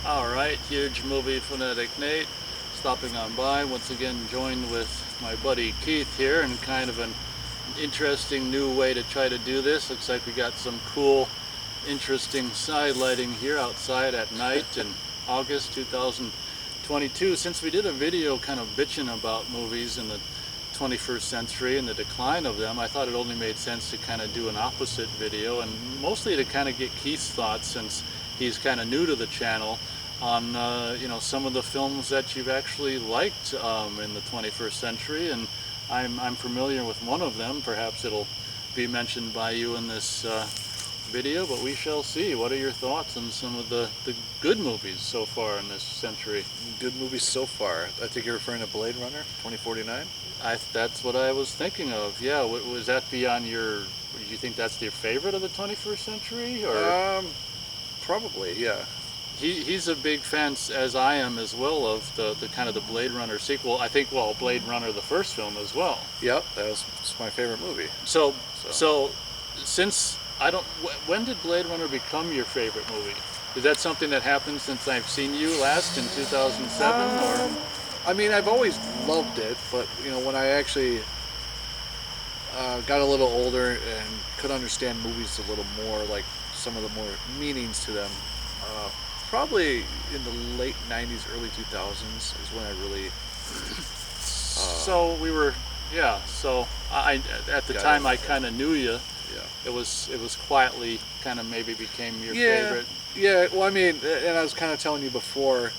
Alright, huge movie fanatic Nate, stopping on by, once again joined with my buddy Keith here, and kind of an interesting new way to try to do this. Looks like we got some cool, interesting side lighting here outside at night in August 2022. Since we did a video kind of bitching about movies in the 21st century and the decline of them, I thought it only made sense to kind of do an opposite video, and mostly to kind of get Keith's thoughts, since he's kind of new to the channel, on some of the films that you've actually liked in the 21st century, and I'm familiar with one of them. Perhaps it'll be mentioned by you in this video, but we shall see. What are your thoughts on some of the good movies so far in this century? Good movies so far. I think you're referring to Blade Runner 2049? That's what I was thinking of. Yeah, was that beyond your... Do you think that's your favorite of the 21st century? Or probably, yeah. He's a big fan, as I am as well, of the kind of the Blade Runner sequel. I think, well, Blade Runner, the first film as well. Yep, it's my favorite movie. So since I don't... When did Blade Runner become your favorite movie? Is that something that happened since I've seen you last in 2007? Or? I mean, I've always loved it, but, when I actually got a little older and could understand movies a little more, like some of the more meanings to them, probably in the late 90s, early 2000s is when I really... So we were... Yeah, so I at the time I kind of knew you. Yeah. It was quietly kind of maybe became your favorite. Yeah, well, I mean, and I was kind of telling you before,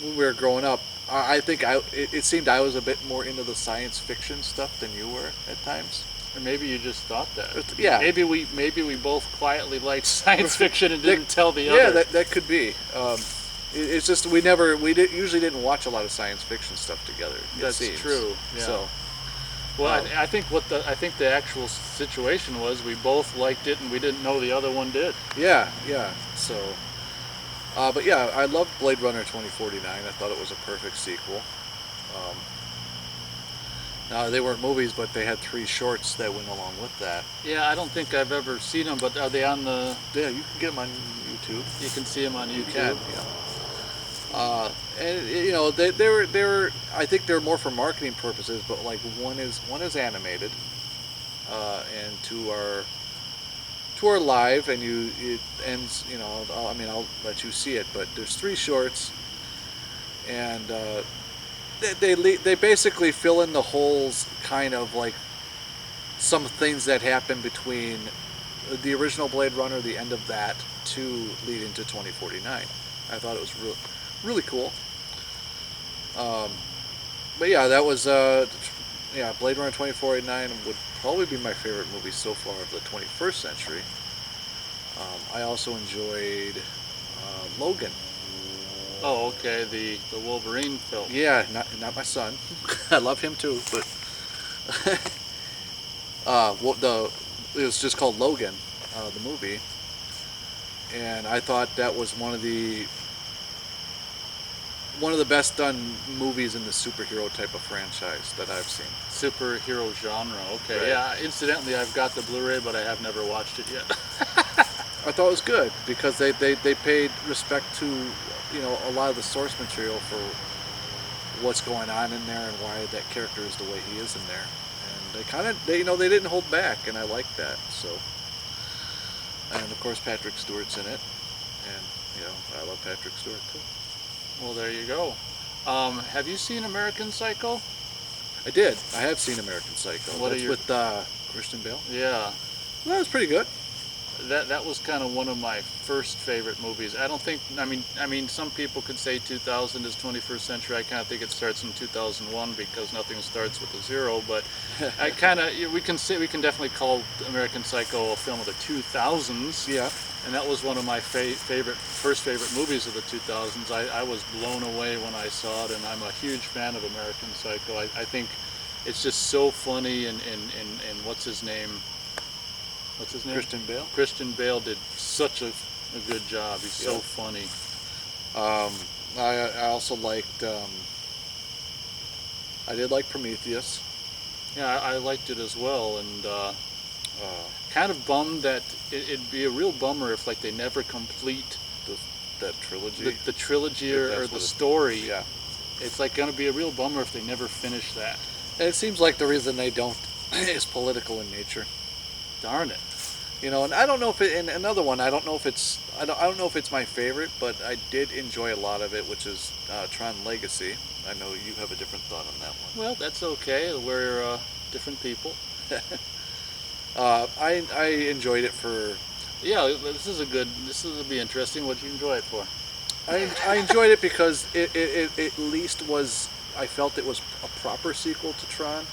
when we were growing up, I think it seemed I was a bit more into the science fiction stuff than you were at times. Or maybe you just thought that. Yeah. Maybe we both quietly liked science fiction and didn't tell the other. Yeah, that could be. It's just we usually didn't watch a lot of science fiction stuff together. That's true. Yeah. So, well, I think the actual situation was we both liked it and we didn't know the other one did. Yeah. So, but yeah, I loved Blade Runner 2049. I thought it was a perfect sequel. Now, they weren't movies, but they had 3 shorts that went along with that. Yeah, I don't think I've ever seen them, but are they on the... Yeah, you can get them on YouTube. You can see them on YouTube. You can, yeah. And they were. I think they're more for marketing purposes, but like one is animated, and two are live, and it ends. I'll let you see it, but there's 3 shorts, and they basically fill in the holes, kind of like some things that happen between the original Blade Runner, the end of that, to lead into 2049. I thought it was really cool. But yeah, that was Blade Runner 2049 would probably be my favorite movie so far of the 21st century. I also enjoyed Logan. Oh, okay, the Wolverine film. Yeah, not my son. I love him too, but it was just called Logan, the movie, and I thought that was one of the best done movies in the superhero type of franchise that I've seen. Superhero genre, okay. Right. Yeah, incidentally, I've got the Blu-ray, but I have never watched it yet. I thought it was good because they paid respect to a lot of the source material for what's going on in there and why that character is the way he is in there, and they didn't hold back, and I liked that. So, and of course Patrick Stewart's in it, and I love Patrick Stewart too. Well, there you go. Have you seen American Psycho? I did. I have seen American Psycho. That's with Christian Bale. Yeah. Well, that was pretty good. That was kind of one of my first favorite movies. I don't think, I mean, some people could say 2000 is 21st century. I kind of think it starts in 2001 because nothing starts with a 0. But we can definitely call American Psycho a film of the 2000s. Yeah. And that was one of my first favorite movies of the 2000s. I was blown away when I saw it, and I'm a huge fan of American Psycho. I think it's just so funny, and what's his name? Christian Bale. Christian Bale did such a good job. He's so funny. I also liked. I did like Prometheus. Yeah, I liked it as well, and kind of bummed that it'd be a real bummer if like they never complete that trilogy. The trilogy If or that's the what it- story. Yeah. It's like going to be a real bummer if they never finish that. And it seems like the reason they don't is political in nature. Darn it. You know, and I don't know if it. And another one, I don't know if it's. I don't know if it's my favorite, but I did enjoy a lot of it, which is Tron Legacy. I know you have a different thought on that one. Well, that's okay. We're different people. I enjoyed it for. Yeah, this will be interesting. What you enjoy it for? I enjoyed it because it at least was. I felt it was a proper sequel to Tron.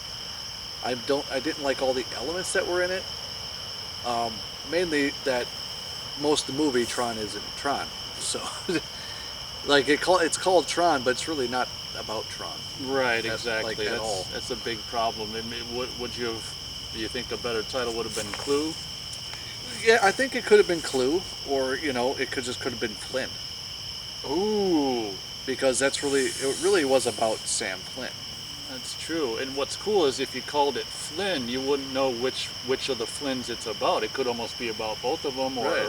I didn't like all the elements that were in it. Mainly that most of the movie Tron isn't Tron. So, like it's called Tron, but it's really not about Tron. Right, exactly. At all. That's a big problem. Would you have? Do you think a better title would have been Clue? Yeah, I think it could have been Clue, or it could have been Flynn. Ooh, Because it really was about Sam Flynn. that's true. And what's cool is if you called it Flynn, you wouldn't know which of the Flynns it's about. It could almost be about both of them, Right.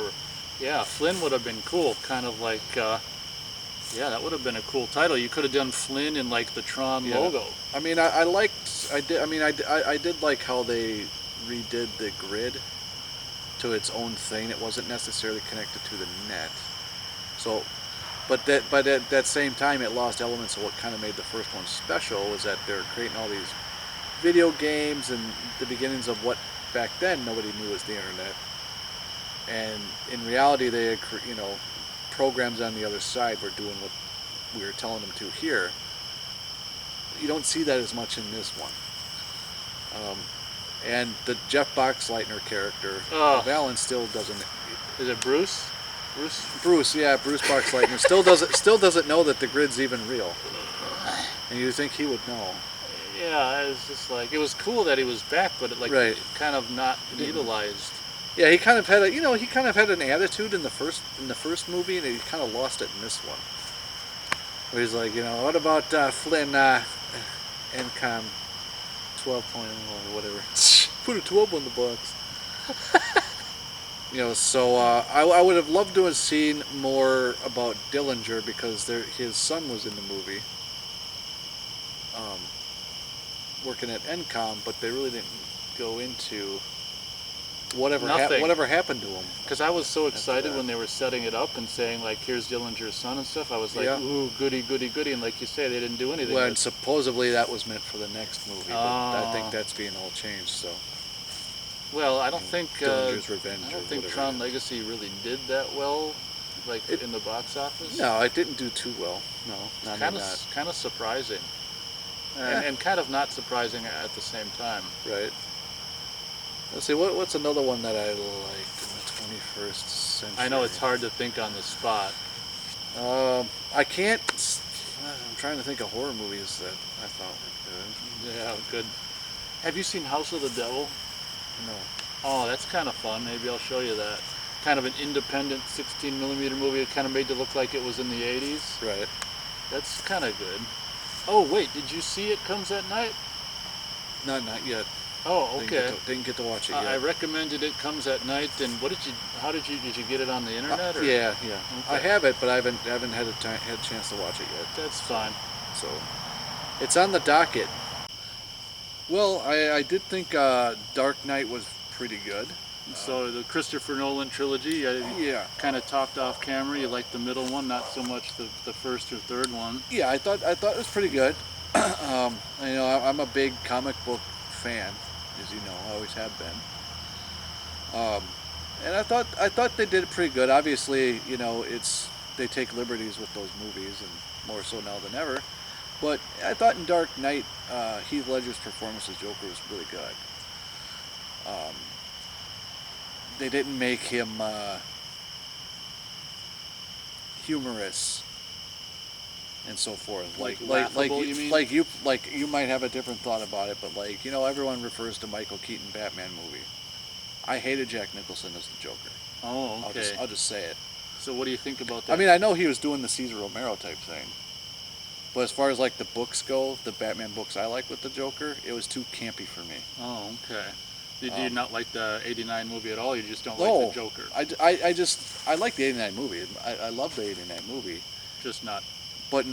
Yeah, Flynn would have been cool. Kind of like, yeah, that would have been a cool title. You could have done Flynn in like the Tron logo. I mean, I did like how they redid the grid to its own thing. It wasn't necessarily connected to the net. So, but at that same time, it lost elements of what kind of made the first one special. Was that they're creating all these video games and the beginnings of what back then nobody knew was the internet. And in reality, they had, programs on the other side were doing what we were telling them to here. You don't see that as much in this one. And the Jeff Boxleitner character, Alan, still doesn't. Is it Bruce? Bruce Boxleitner still doesn't know that the grid's even real. And you'd think he would know. Yeah, it was just like, it was cool that he was back, but Right. kind of not utilized. Yeah, he kind of had an attitude in the first movie, and he kind of lost it in this one. Where he's like, what about Flynn, NCOM 12.0 or whatever. Put a 12 on the box. So I would have loved to have seen more about Dillinger because his son was in the movie, working at NCOM, but they really didn't go into whatever happened to him. Because I was so excited when they were setting it up and saying, like, here's Dillinger's son and stuff. I was like, ooh, goody, goody, goody. And like you say, they didn't do anything. Well, and supposedly that was meant for the next movie, but I think that's being all changed, so. Well, I don't think Dillinger's Revenge I don't or think whatever Tron it is. Legacy really did that well, in the box office. No, it didn't do too well. No, not Kind of surprising. And kind of not surprising at the same time. Right. Let's see, what's another one that I liked in the 21st century? I know it's hard to think on the spot. I can't. I'm trying to think of horror movies that I thought were good. Yeah, good. Have you seen House of the Devil? No. Oh, that's kind of fun. Maybe I'll show you that. Kind of an independent 16mm movie. It kind of made it look like it was in the 80s. Right. That's kind of good. Oh, wait, did you see It Comes at Night? Not yet. Oh, okay. Didn't get to watch it yet. I recommended It Comes at Night, and did you get it on the internet? Or? Yeah. Okay. I have it, but I haven't had a chance to watch it yet. That's fine. So, it's on the docket. Well, I did think Dark Knight was pretty good. So the Christopher Nolan trilogy, Yeah. kind of talked off camera. You liked the middle one, not so much the first or third one. Yeah, I thought it was pretty good. I'm a big comic book fan, as you know, I always have been. And I thought they did it pretty good. Obviously, they take liberties with those movies, and more so now than ever. But I thought in Dark Knight, Heath Ledger's performance as Joker was really good. They didn't make him humorous and so forth. Laughable, you mean? You might have a different thought about it, but everyone refers to Michael Keaton Batman movie. I hated Jack Nicholson as the Joker. Oh, okay. I'll just say it. So what do you think about that? I mean, I know he was doing the Cesar Romero type thing, but as far as the books go, the Batman books I like with the Joker, it was too campy for me. Oh, okay. Did you not like the '89 movie at all? You just don't No, like the Joker? I like the '89 movie. I love the '89 movie, Just not. but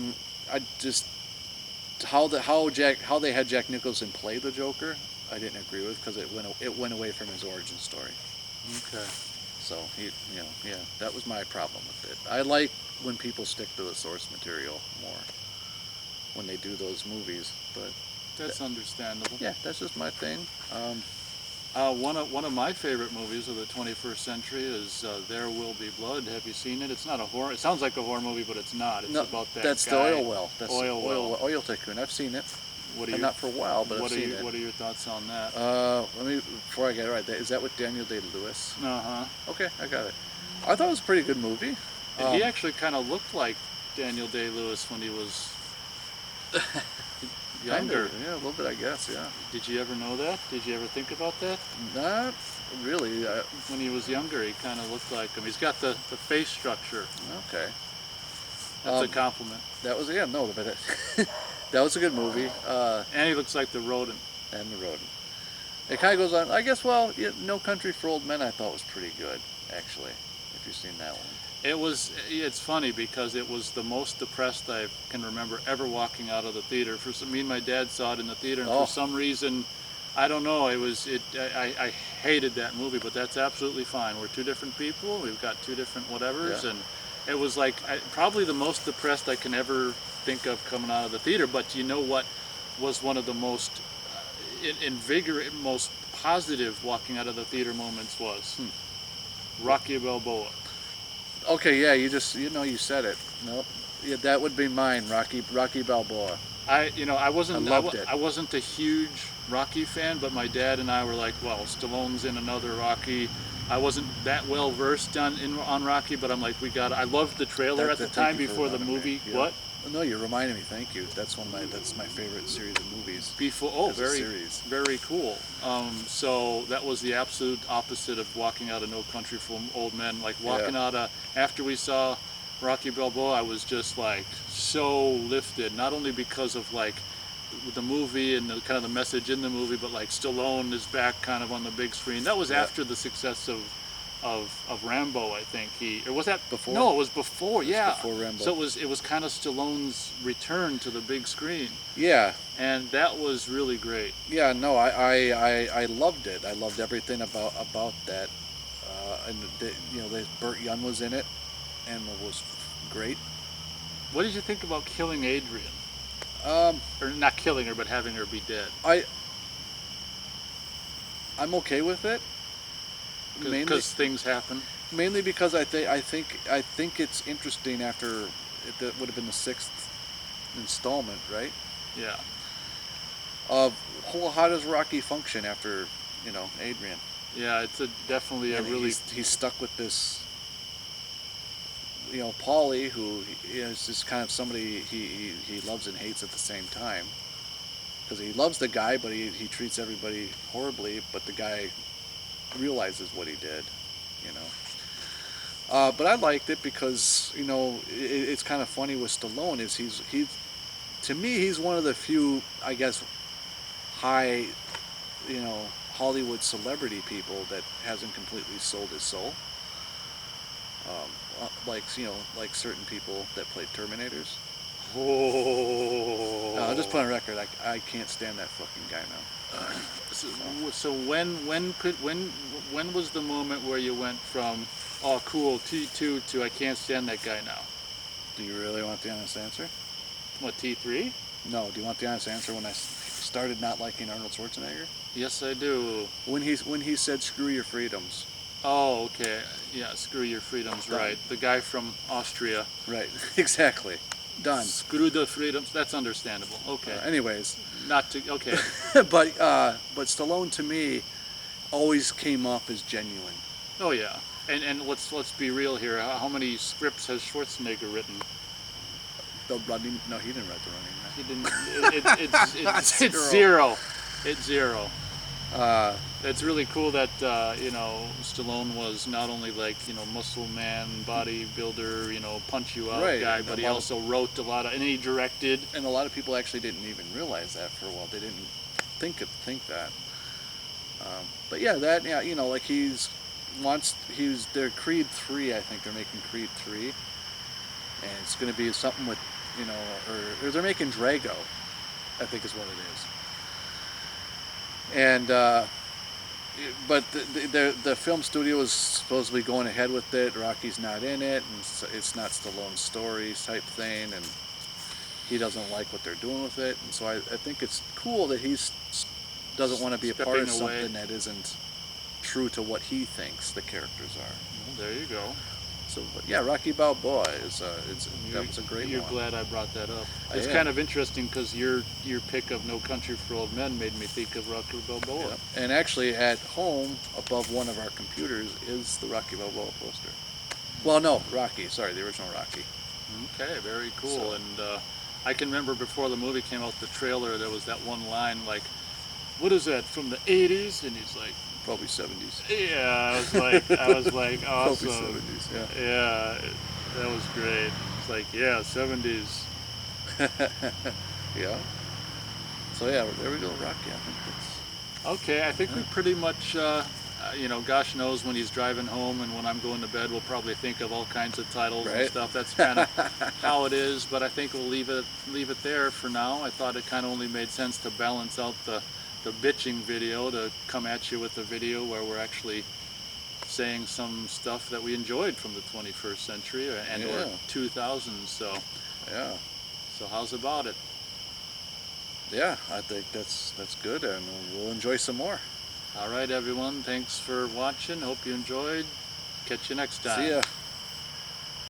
I just how they had Jack Nicholson play the Joker, I didn't agree with because it went away from his origin story. Okay. So that was my problem with it. I like when people stick to the source material more when they do those movies, but That's understandable. yeah, that's just my thing. One of my favorite movies of the 21st century is There Will Be Blood. Have you seen it? It's not a horror. It sounds like a horror movie, but it's not. It's No, about that that's guy. the oil well. That's oil tycoon. I've seen it. Not for a while, but I've seen it. What are your thoughts on that? Before I get it right, is that with Daniel Day-Lewis? Uh-huh. Okay, I got it. I thought it was a pretty good movie. And he actually kind of looked like Daniel Day-Lewis when he was younger. Yeah, a little bit, I guess. Yeah. Did you ever know that? Did you ever think about that? Not really. When he was younger, he kind of looked like him. He's got the face structure. Okay. That's a compliment. That was but that was a good movie. And he looks like the rodent. And the rodent. It kind of goes on. I guess. Well, No Country for Old Men I thought was pretty good, actually. If you've seen that one. It's funny because it was the most depressed I can remember ever walking out of the theater. Me and my dad saw it in the theater, and for some reason, I don't know, I hated that movie, but that's absolutely fine. We're two different people, we've got two different whatevers, and it was like probably the most depressed I can ever think of coming out of the theater. But you know what was one of the most invigorating, most positive walking out of the theater moments was? Rocky Balboa. Okay, yeah, you said it. Nope. Yeah, that would be mine, Rocky Balboa. I wasn't a huge Rocky fan, but my dad and I were like, well, Stallone's in another Rocky. I wasn't that well versed on Rocky, but I'm like, I loved the trailer at the time before the movie. Yeah. What? No, you reminded me. Thank you. That's my favorite series of movies. Very cool. So that was the absolute opposite of walking out of No Country for Old Men. Like walking out of after we saw Rocky Balboa, I was just like so lifted. Not only because of like the movie and kind of the message in the movie, but like Stallone is back kind of on the big screen. That was after the success of Rambo, I think. Or was that before? No, it was before. Before Rambo. So it was kind of Stallone's return to the big screen. Yeah. And that was really great. Yeah. No, I loved it. I loved everything about that. Burt Young was in it, and it was great. What did you think about killing Adrian? Or not killing her, but having her be dead. I'm okay with it. Because things happen. Mainly because I think it's interesting after that would have been the 6th installment, right? Yeah. How does Rocky function after Adrian? Yeah, it's definitely really. He's stuck with this. Paulie, who is just kind of somebody he loves and hates at the same time. Because he loves the guy, but he treats everybody horribly. But the guy realizes what he did, but I liked it because it's kind of funny with Stallone is to me he's one of the few, I guess, high Hollywood celebrity people that hasn't completely sold his soul, like certain people that played Terminators. I'll just put on record, I can't stand that fucking guy now. So when was the moment where you went from oh cool T2 to I can't stand that guy now? Do you really want the honest answer? What, T3? No. Do you want the honest answer when I started not liking Arnold Schwarzenegger? Yes, I do. When he said "screw your freedoms." Oh, okay. Yeah, screw your freedoms. Done. Right. The guy from Austria. Right. Exactly. Done. Screw the freedoms. That's understandable. Okay. Anyways. Okay. but Stallone to me always came off as genuine. Oh yeah. And let's be real here. How many scripts has Schwarzenegger written? The Running? No, he didn't write The Running Man. He didn't. It's zero. It's zero. It's really cool that Stallone was not only like muscle man, bodybuilder, punch you out guy, but he also wrote a lot and he directed. And a lot of people actually didn't even realize that for a while. They didn't think that. But yeah, like they're Creed 3, I think they're making Creed 3, and it's going to be something with, or they're making Drago, I think is what it is. And but the film studio is supposedly going ahead with it. Rocky's not in it, and it's not Stallone's story type thing, and he doesn't like what they're doing with it. And so I think it's cool that he doesn't want to be a part of something that isn't true to what he thinks the characters are. Well, there you go. So, but yeah, Rocky Balboa that was a great one. You're glad I brought that up. It's kind of interesting because your pick of No Country for Old Men made me think of Rocky Balboa. Yep. And actually, at home, above one of our computers, is the Rocky Balboa poster. Well, no, Rocky. Sorry, the original Rocky. Okay, very cool. And I can remember before the movie came out, the trailer, there was that one line like, "What is that, from the 80s?" And he's like, probably 70s. Yeah, I was like, awesome. Probably 70s, yeah. Yeah, that was great. It's like, yeah, 70s. Yeah. So yeah, there we go, Rocky. I think that's... Okay, I think we pretty much, gosh knows when he's driving home and when I'm going to bed, we'll probably think of all kinds of titles and stuff. That's kind of how it is, but I think we'll leave it there for now. I thought it kind of only made sense to balance out the bitching video, to come at you with a video where we're actually saying some stuff that we enjoyed from the 21st century or 2000s. So how's about it? Yeah, I think that's good, and we'll enjoy some more. All right, everyone, thanks for watching. Hope you enjoyed. Catch you next time. See ya.